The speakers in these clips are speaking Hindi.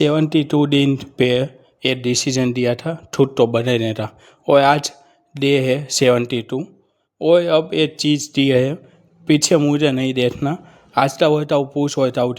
72 दिन पे ये डिसीजन दिया था खुद तो बनाने का, और आज डे है 72। और अब एक चीज़ दी है, पीछे मुझे नहीं देखना। आज का होता हूँ पुश होता हूँ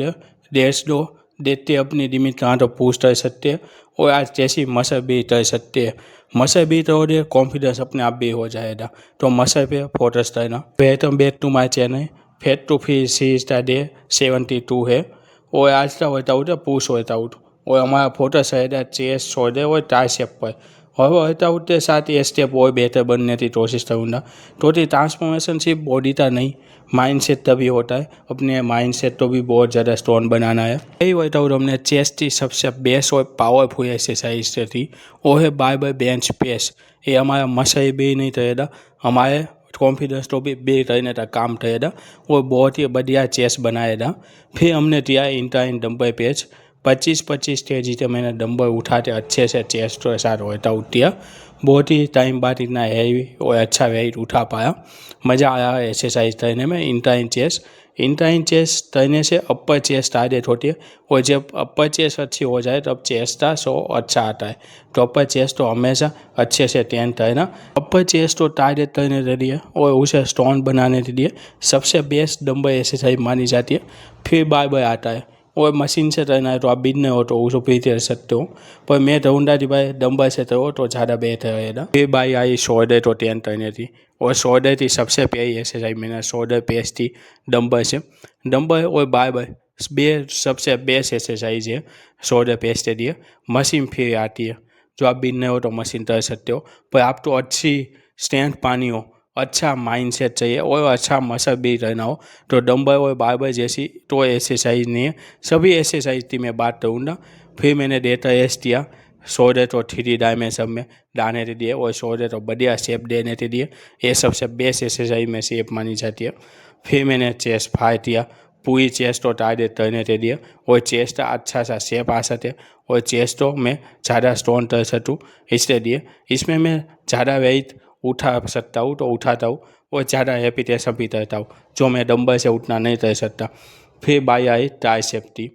देश दो देते अपनी लिमिट कहाँ तो पुश कर सकते हैं। और आज जैसी मसर भी कर सकते हैं, मसर भी तो हो कॉन्फिडेंस अपने आप भी हो जाएगा। तो मसर पे फोकस करना। Welcome back to my channel. Fat to fit series का डे 72 है। और आज का वर्कआउट है पुश वर्कआउट, और हमारा फोकस रहेगा चेस्ट, शोल्डर और ट्राइसेप पर। और वर्कआउट के साथ ये स्टेप और बेहतर बनने की कोशिश करूँगा। तो ट्रांसफॉर्मेशन सिर्फ बॉडी का नहीं, माइंडसेट तभी होता है। अपने माइंडसेट को भी बहुत ज़्यादा स्ट्रॉन्ग बनाना है। यही वर्कआउट हमने चेस्ट की सबसे बेस्ट और पावरफुल एक्सरसाइज थी, वो है बार बेंच प्रेस। ये हमारा मसल भी नहीं रहेगा, हमारे कॉन्फिडेंस तो भी करने का काम करेगा और बहुत ही बढ़िया चेस्ट बनाएगा। फिर हमने दिया इंक्लाइन डंबल प्रेस। 25-25 केजी के मैंने डंबल उठाते अच्छे से चेस्ट के साथ वर्कआउट किया। बहुत ही टाइम बाद इतना हैवी और अच्छा वेट उठा पाया। मज़ा आया एक्सरसाइज करने में। इंक्लाइन चेस्ट करने से अपर चेस्ट टारगेट होती है, और जब अपर चेस्ट अच्छी हो जाए तब चेस्ट का शो अच्छा आता है। तो अपर चेस्ट तो हमेशा अच्छे से ट्रेन करना। अपर चेस्ट को टारगेट करने के लिए और उसे स्ट्रॉन्ग बनाने के लिए सबसे बेस्ट डंबल एक्सरसाइज मानी जाती है। फिर बार आता है, और मशीन से करना है तो आप बिजने हो तो उसको भी कर सकते हो, पर मैं कहूँगा कि भाई डंबल से करो तो ज़्यादा बेहतर रहेगा। फिर बाई आई शोल्डर तो ट्रेन करने थी, और शोल्डर की सबसे पहली एक्सरसाइज मैंने शोल्डर प्रेस थी डंबल से। डंबल और बार बे सबसे बेस्ट एक्सरसाइज है शोल्डर प्रेस के लिए। मशीन फिर आती है, जो आप बिजने हो तो मशीन कर सकते हो, पर आप तो अच्छी स्ट्रेंथ पानी हो, अच्छा माइंडसेट चाहिए और अच्छा मसल भी रहना हो तो डंबल और बारबल जैसी तो एक्सरसाइज नहीं है। सभी एक्सरसाइज की मैं बात करूँगा। फिर मैंने डेटा रेस्ट किया, शोल्डर तो 3 डायमेंशन में डालने के लिए और शोल्डर तो बढ़िया शेप देने के लिए ये सबसे बेस्ट एक्सरसाइज में शेप मानी जाती है। फिर मैंने चेस्ट फाड़ किया, पूरी चेस्ट को टारगेट करने के लिए, और चेस्ट का अच्छा सा शेप आ सके और चेस्ट को मैं ज़्यादा स्ट्रॉन्ग कर सकूँ, इसलिए इसमें मैं ज़्यादा वेट उठा सकता हूँ तो उठाता हूँ, और ज़्यादा रेपिटेशन भी करता हूँ जो मैं डंबल से उठना नहीं कर सकता। फिर बाई आई ट्राइसेप की।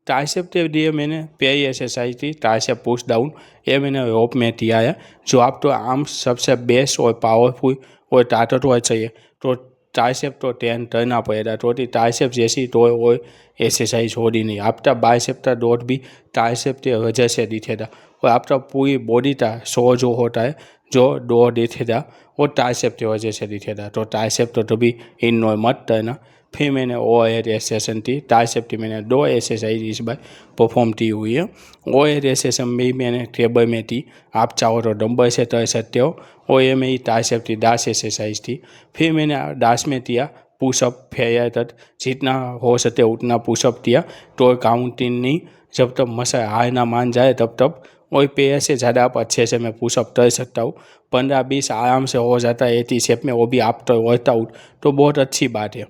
ट्राइसेप के लिए मैंने पहली एक्सरसाइज थी ट्राइसेप पुश डाउन। ये मैंने रोप में किया है। जो आप तो आर्म्स सबसे बेस्ट और पावरफुल और ताकतवर चाहिए तो ट्राइसेप तो ट्रेन करना पड़ेगा। तो ट्राइसेप जैसी तो और एक्सरसाइज हो रही नहीं। आपका बाइसेप का डोट भी ट्राइसेप की वजह से दिखेगा, और आपका पूरी बॉडी का शो जो होता है जो दो दिखेगा वो ट्राइसेप की वजह से दिखेगा। तो ट्राइसेप तो भी इग्नोर मत करना। फिर मैंने ओवरहेड एक्सरसाइज थी ट्राइसेप की, मैंने 2 एक्सरसाइज इस बार परफॉर्म की हुई है। ओवरहेड एक्सरसाइज में मैंने टेबल में थी, आप चाहो तो डंबल से कर सकते हो, और ये मेरी ट्राइसेप की दास एक्सरसाइज थी। फिर मैंने दास में किया पुशअप फेयर तक, जितना हो सके उतना पुशअप किया, तो काउंटिंग नहीं, जब तक मसल हार ना मान जाए तब और पैर से ज़्यादा आप अच्छे से मैं पुशअप कर सकता हूँ। 15-20 आराम से हो जाता है 80 शेप में, वो भी आप तो वर्कआउट तो बहुत अच्छी बात है।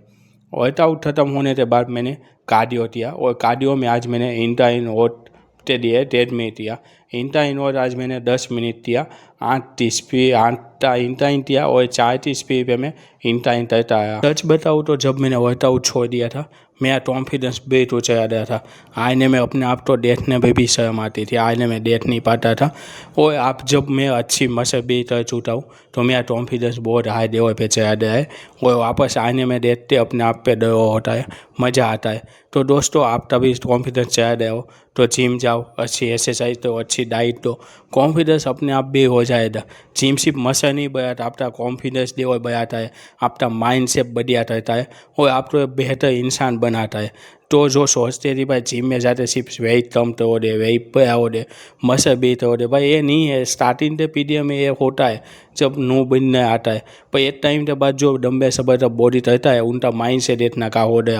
वर्कआउट ख़त्म होने के बाद मैंने कार्डियो किया, और कार्डियो में आज मैंने इंक्लाइन वॉट के लिए 1.5 मिनट किया। इंक्लाइन वॉट आज मैंने 10 मिनट किया। 8 स्पीड 8 इंक्लाइन किया और 4 स्पीड पे मैं इंक्लाइन करता आया। सच बताऊँ तो जब मैंने वर्कआउट छोड़ दिया था मेरा कॉन्फिडेंस बेट चला गया था। आईने में अपने आप को देखने में भी शर्म आती थी, आईने में देख नहीं पाता था। और आप जब मैं अच्छी मसल भी कर चुका हूँ तो मेरा कॉन्फिडेंस बहुत हाई लेवल पे चला गया है, और वापस आईने में देखते अपने आप पे डर होता है, मज़ा आता है। तो दोस्तों आप तभी कॉन्फिडेंस चला गए हो तो जिम जाओ, अच्छी एक्सरसाइज दो, अच्छी डाइट दो, कॉन्फिडेंस अपने आप भी हो जाएगा। जिम सिर्फ मसल नहीं बढ़ाता, आपका कॉन्फिडेंस लेवल बढ़ाता है, आपका माइंड सेट बढ़िया रहता है, और आपको बेहतर इंसान बनाता है। तो जो सोचते थे भाई जिम में जाते सिर्फ वेट कम तो हो दे, वेट पे आओ दे, मसल भी तो हो दे, भाई ये नहीं है। स्टार्टिंग के पीरियड में ये होता है जब नो बनने आता है, पर एक टाइम के बाद जो डंबे सब बॉडी रहता है उनका माइंड सेट इतना का हो गया